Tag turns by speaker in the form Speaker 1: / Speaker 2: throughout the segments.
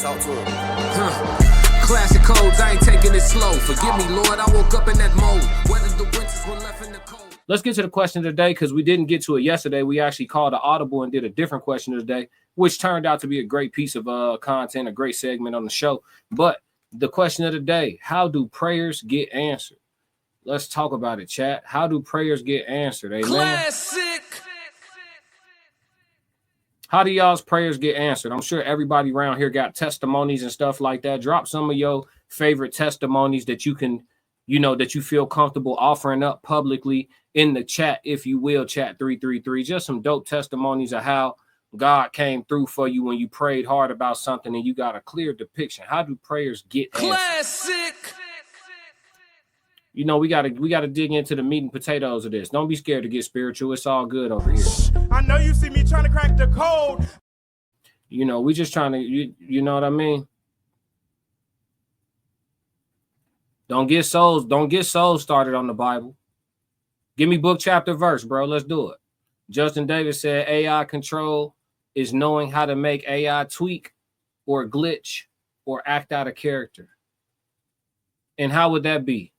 Speaker 1: Talk to him.
Speaker 2: Classic codes, I ain't taking it slow. Forgive me, Lord, I woke up in that mode. Whether the winters were left in the cold. Let's get to the question of the day because we didn't get to it yesterday. We actually called an audible and did a different question of the day, which turned out to be a great piece of content, a great segment on the show. But the question of the day, how do prayers get answered? Let's talk about it, chat. How do prayers get answered? Amen.
Speaker 3: Classic.
Speaker 2: How do y'all's prayers get answered? I'm sure everybody around here got testimonies and stuff like that. Drop some of your favorite testimonies that you can, that you feel comfortable offering up publicly in the chat, if you will, chat 333. Just some dope testimonies of how God came through for you when you prayed hard about something and you got a clear depiction. How do prayers get answered?
Speaker 3: Classic.
Speaker 2: We gotta dig into the meat and potatoes of this. Don't be scared to get spiritual. It's all good over here.
Speaker 4: I know you see me trying to crack the code.
Speaker 2: We just trying to, you know what I mean? Don't get souls started on the Bible. Give me book, chapter, verse, bro. Let's do it. Justin Davis said AI control is knowing how to make AI tweak or glitch or act out of character. And how would that be?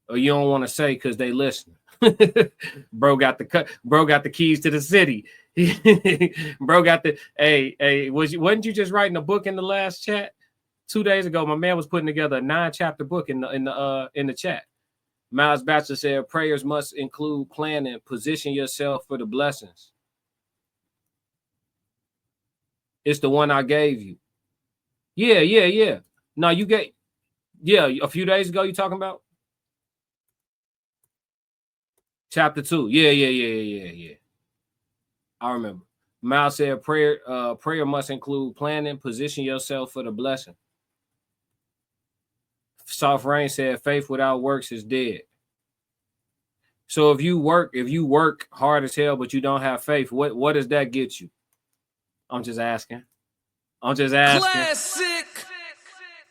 Speaker 2: Or you don't want to say because they listen. Bro got the keys to the city. Bro got the wasn't you just writing a book in the last chat 2 days ago? My man was putting together a 9-chapter book in the chat. Miles Batchelor said prayers must include planning, position yourself for the blessings. It's the one I gave you. Yeah. No, you get a few days ago you talking about? Chapter 2. Yeah. I remember. Miles said prayer must include planning, position yourself for the blessing. Soft Rain said faith without works is dead. So if you work hard as hell, but you don't have faith, what does that get you? I'm just asking.
Speaker 3: Classic.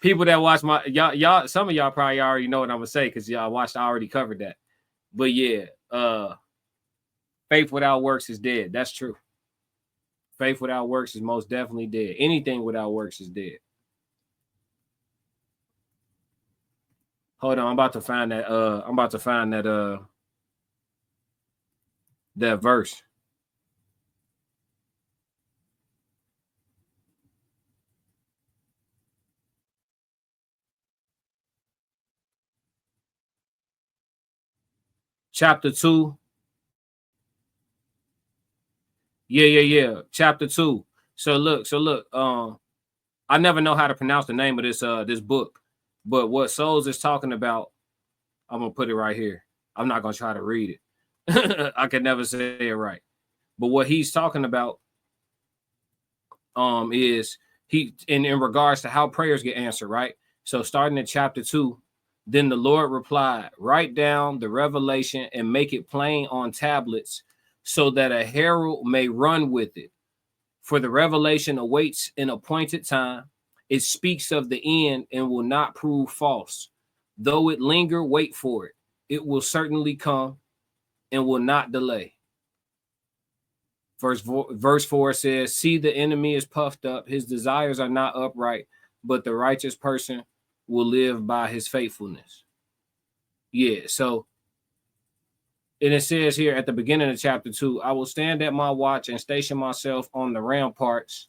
Speaker 2: People that watch my y'all, some of y'all probably already know what I'm gonna say because y'all watched. I already covered that. But yeah, faith without works is dead. That's true. Faith without works is most definitely dead. Anything without works is dead. Hold on, I'm about to find that. That verse. Chapter 2. Yeah. Chapter 2. So look. I never know how to pronounce the name of this book, but what Souls is talking about, I'm gonna put it right here. I'm not gonna try to read it. I can never say it right. But what he's talking about is in regards to how prayers get answered, right? So starting in chapter 2, then the Lord replied, write down the revelation and make it plain on tablets so that a herald may run with it. For the revelation awaits an appointed time. It speaks of the end and will not prove false. Though it linger, wait for it. It will certainly come and will not delay. Verse 4 says, see, the enemy is puffed up. His desires are not upright, but the righteous person will live by his faithfulness. Yeah, so, and it says here at the beginning of chapter 2, I will stand at my watch and station myself on the ramparts.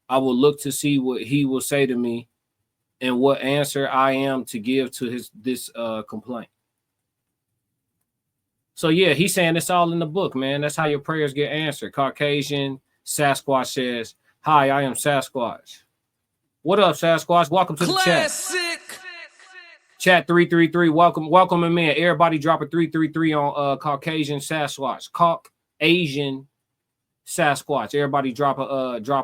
Speaker 2: I will look to see what he will say to me and what answer I am to give to this complaint. So yeah, he's saying it's all in the book, man. That's how your prayers get answered. Caucasian Sasquatch says, hi, I am Sasquatch. What up, Sasquatch? Welcome to the chat. Chat 333, welcome him in. Everybody drop a 333 on Caucasian Sasquatch. Caucasian Sasquatch. Everybody drop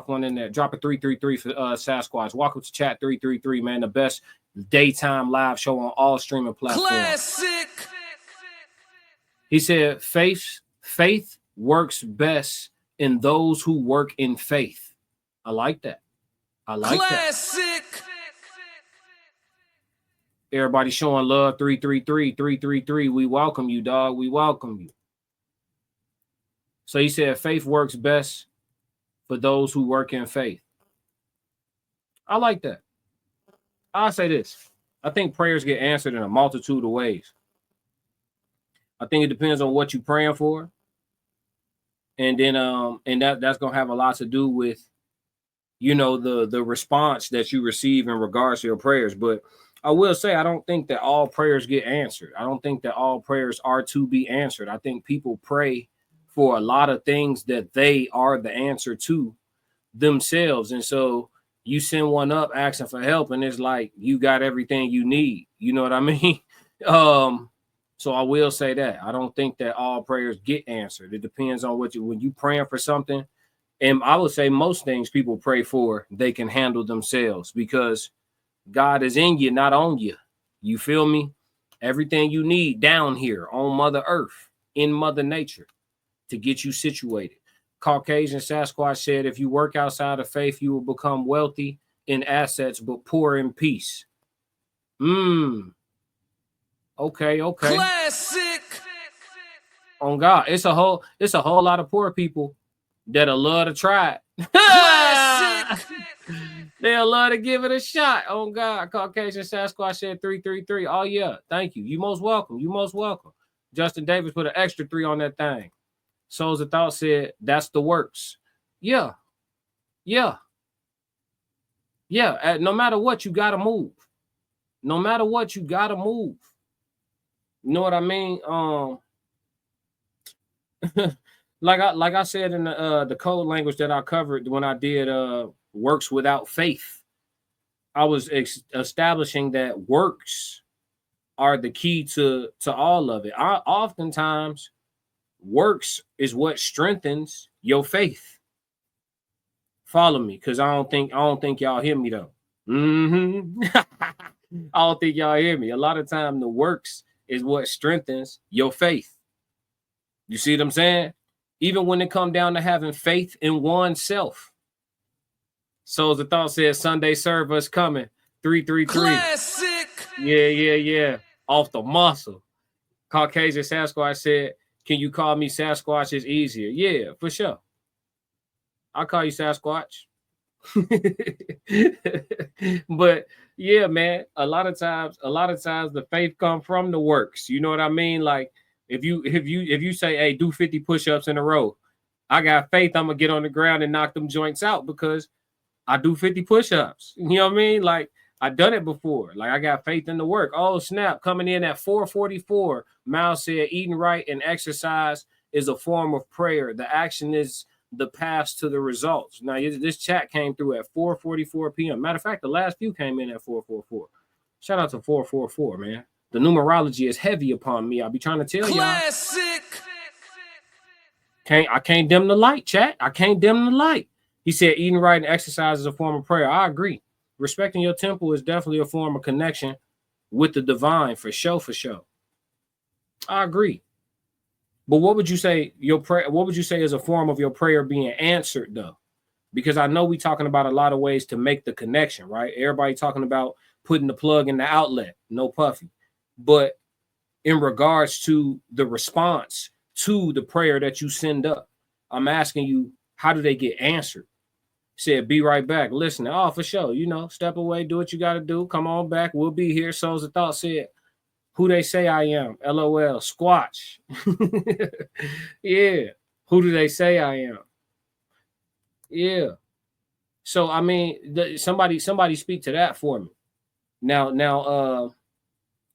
Speaker 2: one in there. Drop a 333 for Sasquatch. Welcome to Chat 333, man. The best daytime live show on all streaming platforms. Classic. He said, faith works best in those who work in faith. I like that. Classic. Everybody showing love. 333. We welcome you, dog. We welcome you. So he said, faith works best for those who work in faith. I like that. I'll say this. I think prayers get answered in a multitude of ways. I think it depends on what you're praying for. And then that's gonna have a lot to do with, you know, the response that you receive in regards to your prayers. But I will say, I don't think that all prayers get answered. I don't think that all prayers are to be answered. I think people pray for a lot of things that they are the answer to themselves. And so you send one up asking for help, and it's like you got everything you need. You know what I mean? So I will say that I don't think that all prayers get answered. It depends on when you praying for something. And I would say most things people pray for, they can handle themselves, because God is in you, not on you. You feel me? Everything you need down here on Mother Earth, in Mother Nature, to get you situated. Caucasian Sasquatch said, if you work outside of faith, you will become wealthy in assets, but poor in peace. Okay.
Speaker 1: Classic.
Speaker 2: On God, it's a whole lot of poor people that'll love to try it.
Speaker 1: Classic.
Speaker 2: They'll love to give it a shot. On God, Caucasian Sasquatch said 333. Oh yeah, thank you. You most welcome. You most welcome. Justin Davis put an extra 3 on that thing. Souls of Thought said that's the works. Yeah. No matter what, you gotta move. No matter what, you gotta move. You know what I mean? like I said in the code language that I covered when I did works without faith, I was establishing that works are the key to all of it. Oftentimes works is what strengthens your faith. Follow me, because I don't think y'all hear me though. I don't think y'all hear me. A lot of time the works is what strengthens your faith. You see what I'm saying? Even when it come down to having faith in oneself. Souls of Thought said Sunday service coming. 333.
Speaker 1: Classic.
Speaker 2: Yeah. Off the muscle. Caucasian Sasquatch said, can you call me Sasquatch? It's easier. Yeah, for sure. I'll call you Sasquatch. But yeah, man, a lot of times the faith come from the works. You know what I mean? Like if you say, hey, do 50 push-ups in a row, I got faith I'm gonna get on the ground and knock them joints out because I do 50 push-ups. You know what I mean? Like I done it before. Like I got faith in the work. Oh snap, coming in at 444. Miles said eating right and exercise is a form of prayer. The action is the path to the results. Now this chat came through at 4:44 p.m. Matter of fact, the last few came in at 4:44. Shout out to 444, man. The numerology is heavy upon me. I'll be trying to tell y'all.
Speaker 1: Classic.
Speaker 2: I can't dim the light, chat. I can't dim the light. He said eating right and exercise is a form of prayer. I agree. Respecting your temple is definitely a form of connection with the divine, for sure. I agree. But what would you say your prayer? What would you say is a form of your prayer being answered, though? Because I know we're talking about a lot of ways to make the connection, right? Everybody talking about putting the plug in the outlet, no puffy. But in regards to the response to the prayer that you send up, I'm asking you, how do they get answered? Said, be right back. Listening. Oh, for sure. You know, step away, do what you got to do. Come on back. We'll be here. Souls of Thought said, who they say I am? LOL. Squatch. Yeah. Who do they say I am? Yeah. So, I mean, somebody speak to that for me. Now,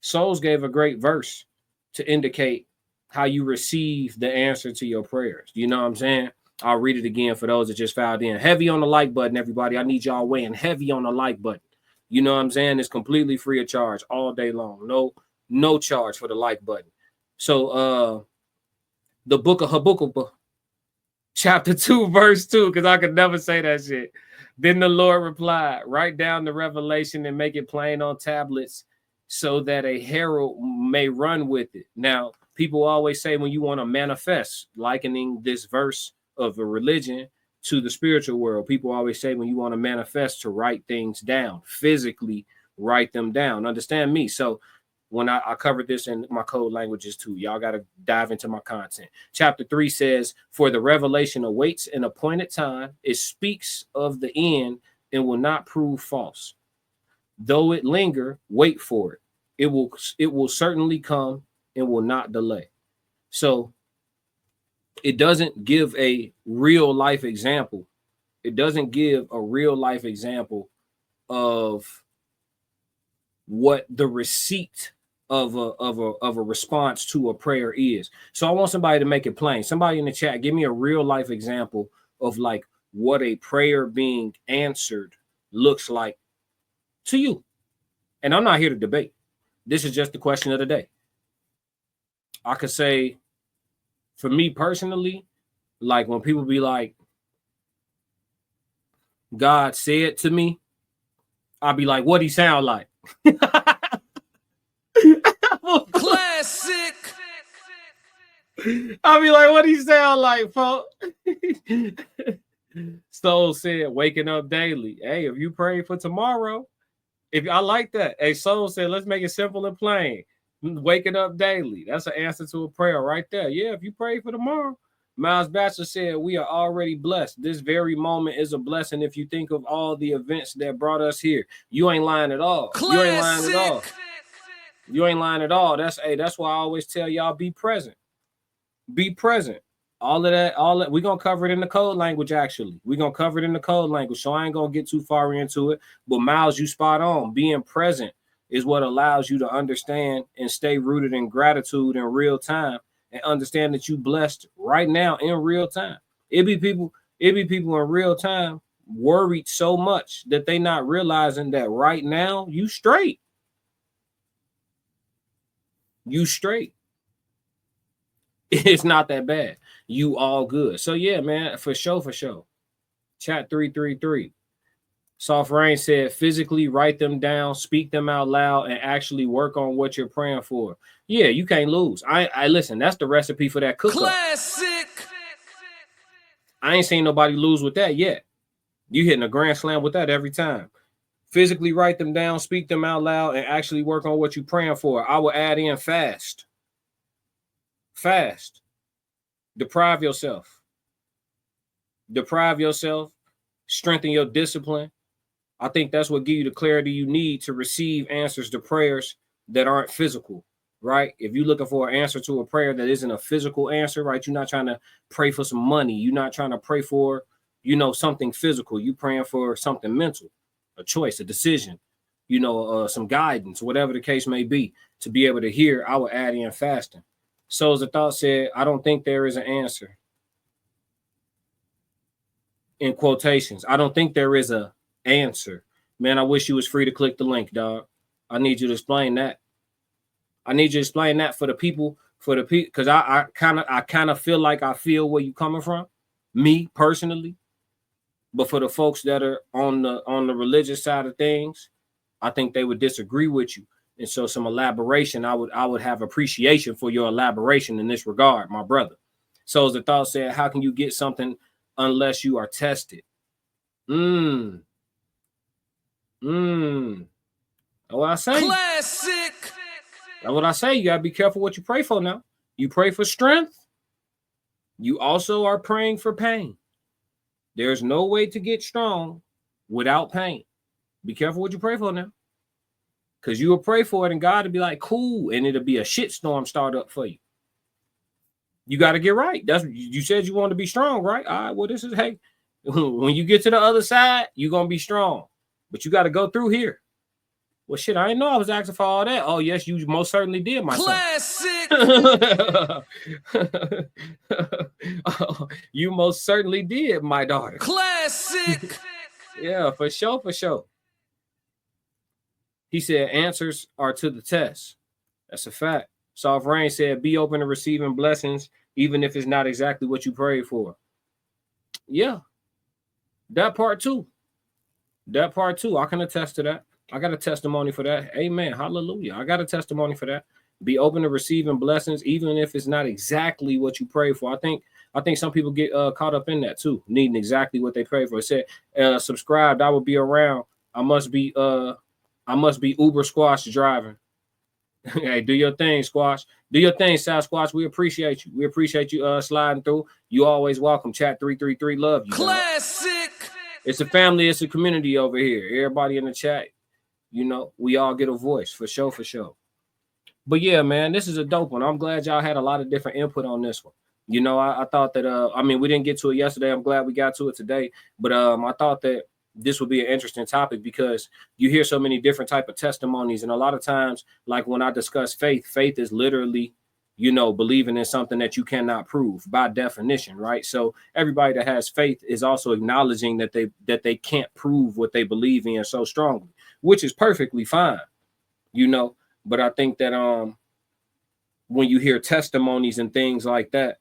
Speaker 2: Souls gave a great verse to indicate how you receive the answer to your prayers. You know what I'm saying? I'll read it again for those that just filed in. Heavy on the like button, everybody. I need y'all weighing heavy on the like button. You know what I'm saying? It's completely free of charge all day long. No charge for the like button. So the book of Habakkuk, chapter 2, verse 2, because I could never say that shit. Then the Lord replied, write down the revelation and make it plain on tablets so that a herald may run with it. Now, people always say when you want to manifest, likening this verse of a religion to the spiritual world, people always say when you want to manifest to write things down, physically write them down. Understand me? So when I covered this in my code languages too, y'all got to dive into my content. Chapter 3 says, for the revelation awaits an appointed time. It speaks of the end and will not prove false. Though it linger, wait for it. It will certainly come and will not delay. So it doesn't give a real life example. It doesn't give a real life example of what the receipt of a response to a prayer is. So I want somebody to make it plain. Somebody in the chat, give me a real life example of like what a prayer being answered looks like to you. And I'm not here to debate. This is just the question of the day. I could say, for me personally, like when people be like, God said to me, I'll be like, what he sound like?
Speaker 1: Classic.
Speaker 2: I'll be like, what he sound like, folks? Soul said, waking up daily. Hey, if you pray for tomorrow, if I like that. Hey, Soul said, let's make it simple and plain. Waking up daily. That's an answer to a prayer right there. Yeah, if you pray for tomorrow. Miles Batchelor said, we are already blessed. This very moment is a blessing if you think of all the events that brought us here. You ain't lying at all.
Speaker 1: Classic.
Speaker 2: You ain't lying at all. You ain't lying at all. That's why I always tell y'all, be present. Be present. All of that, we're gonna cover it in the code language. Actually, we're gonna cover it in the code language. So I ain't gonna get too far into it. But Miles, you spot on. Being present is what allows you to understand and stay rooted in gratitude in real time and understand that you blessed right now in real time. It be people in real time worried so much that they not realizing that right now you straight. You straight. It's not that bad. You all good. So yeah, man, for sure. Chat 333. Soft Rain said, physically write them down, speak them out loud, and actually work on what you're praying for. Yeah, you can't lose. I listen, that's the recipe for that cook-up.
Speaker 1: Classic.
Speaker 2: I ain't seen nobody lose with that yet. You hitting a grand slam with that every time. Physically write them down, speak them out loud, and actually work on what you're praying for. I will add in fast. Fast. Deprive yourself. Strengthen your discipline. I think that's what gives you the clarity you need to receive answers to prayers that aren't physical, right? If you're looking for an answer to a prayer that isn't a physical answer, right? You're not trying to pray for some money. You're not trying to pray for, something physical. You're praying for something mental, a choice, a decision, some guidance, whatever the case may be. To be able to hear, I would add in fasting. Souls of Thought said, I don't think there is an answer. In quotations, I don't think there is a answer. Man, I wish you was free to click the link, dog. I need you to explain that. I need you to explain that for the people, because I kind of feel like I feel where you coming from, me personally. But for the folks that are on the religious side of things, I think they would disagree with you. And so some elaboration, I would have appreciation for your elaboration in this regard, my brother. Souls of Thought said, how can you get something unless you are tested? What I say?
Speaker 1: Classic.
Speaker 2: That's what I say. You gotta be careful what you pray for now. You pray for strength. You also are praying for pain. There's no way to get strong without pain. Be careful what you pray for now. Because you will pray for it and God will be like, cool, and it'll be a shitstorm start up for you. You got to get right. You said you want to be strong, right? All right, well, this is, hey, when you get to the other side, you're going to be strong. But you got to go through here. Well, shit, I didn't know I was asking for all that. Oh, yes, you most certainly did, my
Speaker 1: Classic.
Speaker 2: son. You most certainly did, my daughter.
Speaker 1: Classic.
Speaker 2: Yeah, for sure. He said, answers are to the test. That's a fact. Soft Rain said, be open to receiving blessings, even if it's not exactly what you prayed for. Yeah. That part too. I can attest to that. I got a testimony for that. Amen. Hallelujah. I got a testimony for that. Be open to receiving blessings, even if it's not exactly what you pray for. I think some people get caught up in that too, needing exactly what they pray for. It said, subscribed, I will be around. I must be Uber Squash driving. Hey, do your thing, Squash. Do your thing, Sasquatch. We appreciate you. We appreciate you sliding through. You always welcome. Chat 333 love you.
Speaker 1: Classic.
Speaker 2: It's a family, it's a community over here. Everybody in the chat, you know, we all get a voice for sure, for sure. But yeah, man, this is a dope one. I'm glad y'all had a lot of different input on this one. You know, I thought that I mean, we didn't get to it yesterday. I'm glad we got to it today. But I thought that this would be an interesting topic because you hear so many different type of testimonies. And a lot of times, like when I discuss faith, faith is literally, you know, believing in something that you cannot prove by definition, right? So everybody that has faith is also acknowledging that they can't prove what they believe in so strongly, which is perfectly fine, you know. But I think that when you hear testimonies and things like that,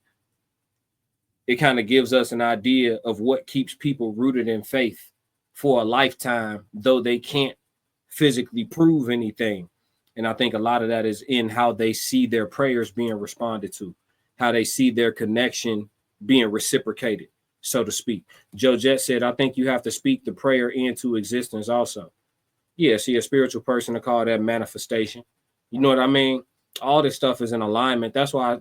Speaker 2: it kind of gives us an idea of what keeps people rooted in faith for a lifetime, though they can't physically prove anything. And I think a lot of that is in how they see their prayers being responded to, how they see their connection being reciprocated, so to speak. Joe Jet said, I think you have to speak the prayer into existence also. Yeah, see, a spiritual person to call that manifestation. You know what I mean? All this stuff is in alignment. That's why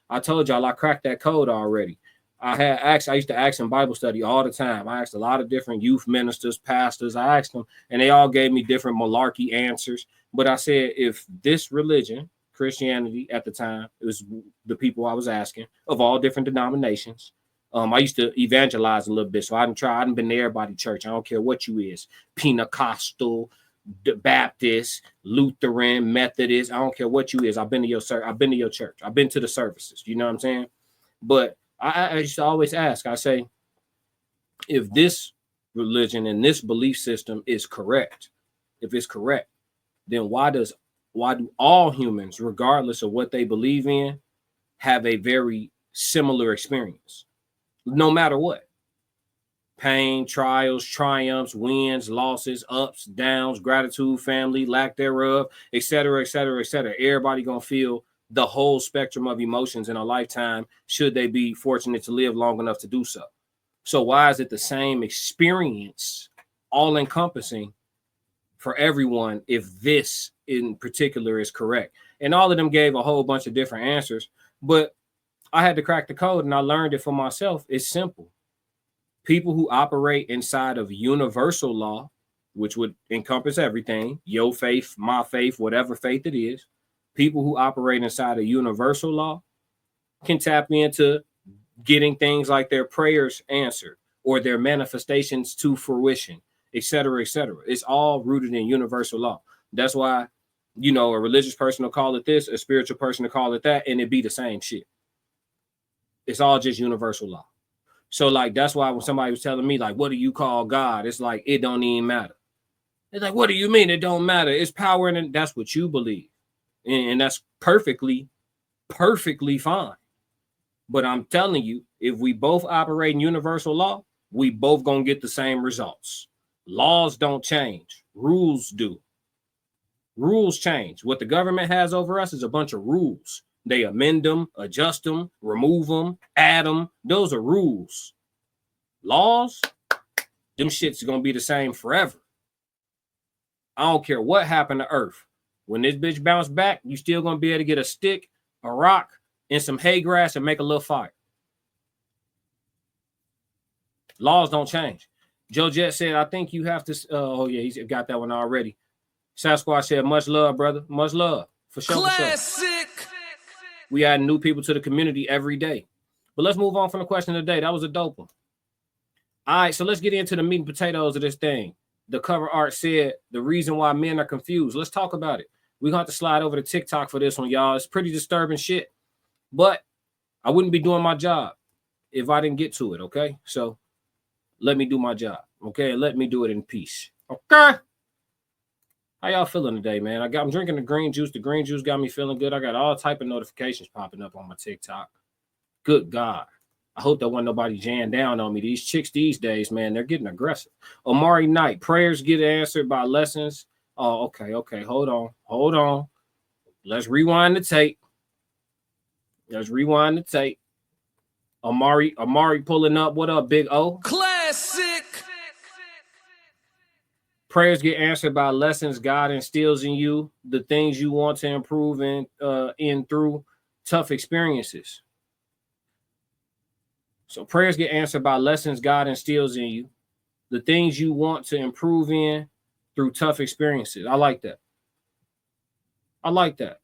Speaker 2: I told y'all I cracked that code already. I used to ask in Bible study all the time. I asked a lot of different youth ministers, pastors. I asked them, and they all gave me different malarkey answers. But I said, if this religion, Christianity at the time, it was the people I was asking of all different denominations. I used to evangelize a little bit, so I didn't been to everybody church. I don't care what you is, Pentecostal, Baptist, Lutheran, Methodist. I don't care what you is. I've been to your church. I've been to the services. You know what I'm saying? But I used to always ask. I say, if this religion and this belief system is correct, if it's correct, then why do all humans, regardless of what they believe in, have a very similar experience, no matter what? Pain, trials, triumphs, wins, losses, ups, downs, gratitude, family, lack thereof, etc., etc., etc. Everybody gonna feel the whole spectrum of emotions in a lifetime, should they be fortunate to live long enough to do so. So why is it the same experience, all encompassing for everyone, if this in particular is correct? And all of them gave a whole bunch of different answers, but I had to crack the code and I learned it for myself. It's simple. People who operate inside of universal law, which would encompass everything, your faith, my faith, whatever faith it is, people who operate inside of universal law can tap into getting things like their prayers answered or their manifestations to fruition, etc., etc. It's all rooted in universal law. That's why, you know, a religious person will call it this, a spiritual person will call it that, and it be the same shit. It's all just universal law. So, like, that's why when somebody was telling me, like, what do you call God? It's like, it don't even matter. It's like, what do you mean it don't matter? It's power, and that's what you believe. And that's perfectly fine. But I'm telling you, if we both operate in universal law, we both gonna get the same results. Laws don't change. Rules do. Rules change. What the government has over us is a bunch of rules. They amend them, adjust them, remove them, add them. Those are rules. Laws, them shits gonna be the same forever. I don't care what happened to Earth. When this bitch bounce back, you still gonna be able to get a stick, a rock, and some hay grass and make a little fire. Laws don't change. Joe Jet said, I think you have to. Oh, yeah, he's got that one already. Sasquatch said, much love, brother. Much love. For sure.
Speaker 1: Classic.
Speaker 2: For sure. We add new people to the community every day. But let's move on from the question of the day. That was a dope one. All right, so let's get into the meat and potatoes of this thing. The cover art said, the reason why men are confused. Let's talk about it. We're going to have to slide over to TikTok for this one, y'all. It's pretty disturbing shit. But I wouldn't be doing my job if I didn't get to it, okay? So let me do my job, okay? Let me do it in peace, okay? How y'all feeling today, man? I'm drinking the green juice. The green juice got me feeling good. I got all type of notifications popping up on my TikTok. Good God. I hope there wasn't nobody jammed down on me. These chicks these days, man, they're getting aggressive. Omari Knight, prayers get answered by lessons. Oh, okay. Hold on. Let's rewind the tape. Amari pulling up. What up, Big O?
Speaker 1: Classic.
Speaker 2: Prayers get answered by lessons God instills in you, the things you want to improve in through tough experiences. So prayers get answered by lessons God instills in you, the things you want to improve in through tough experiences. I like that. I like that.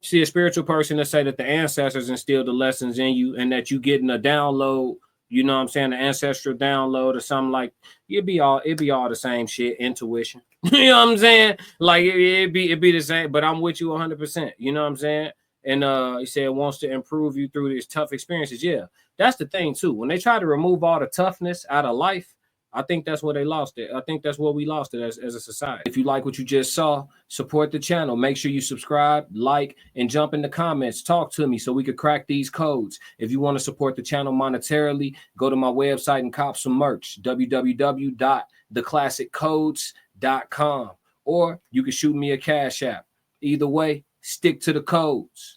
Speaker 2: See, a spiritual person that say that the ancestors instilled the lessons in you and that you getting a download, you know what I'm saying, the ancestral download or something like, it'd be all the same shit, intuition. You know what I'm saying? Like it'd be the same, but I'm with you 100%. You know what I'm saying? And he said it wants to improve you through these tough experiences. Yeah, that's the thing too. When they try to remove all the toughness out of life, I think that's where they lost it. I think that's where we lost it as a society. If you like what you just saw, support the channel. Make sure you subscribe, like, and jump in the comments. Talk to me so we could crack these codes. If you want to support the channel monetarily, go to my website and cop some merch, www.theclassiccodes.com. Or you can shoot me a Cash App. Either way, stick to the codes.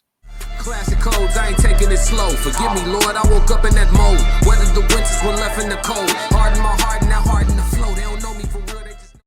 Speaker 1: Classic codes, I ain't taking it slow. Forgive me, Lord, I woke up in that mode. Weathered the winters when left in the cold. Harden my heart and now harden the flow.